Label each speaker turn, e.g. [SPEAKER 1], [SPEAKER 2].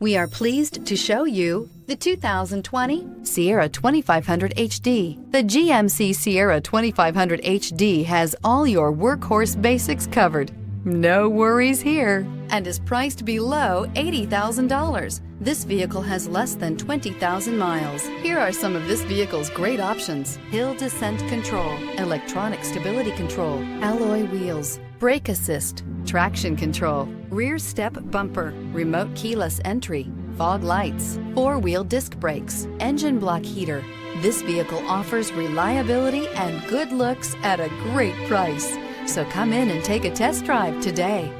[SPEAKER 1] We are pleased to show you the 2020 Sierra 2500 HD. The GMC Sierra 2500 HD has all your workhorse basics covered. No worries here, and is priced below $80,000. This vehicle has less than 20,000 miles. Here are some of this vehicle's great options: hill descent control, electronic stability control, alloy wheels, brake assist, traction control, rear step bumper, remote keyless entry, fog lights, four-wheel disc brakes, engine block heater. This vehicle offers reliability and good looks at a great price. So come in and take a test drive today.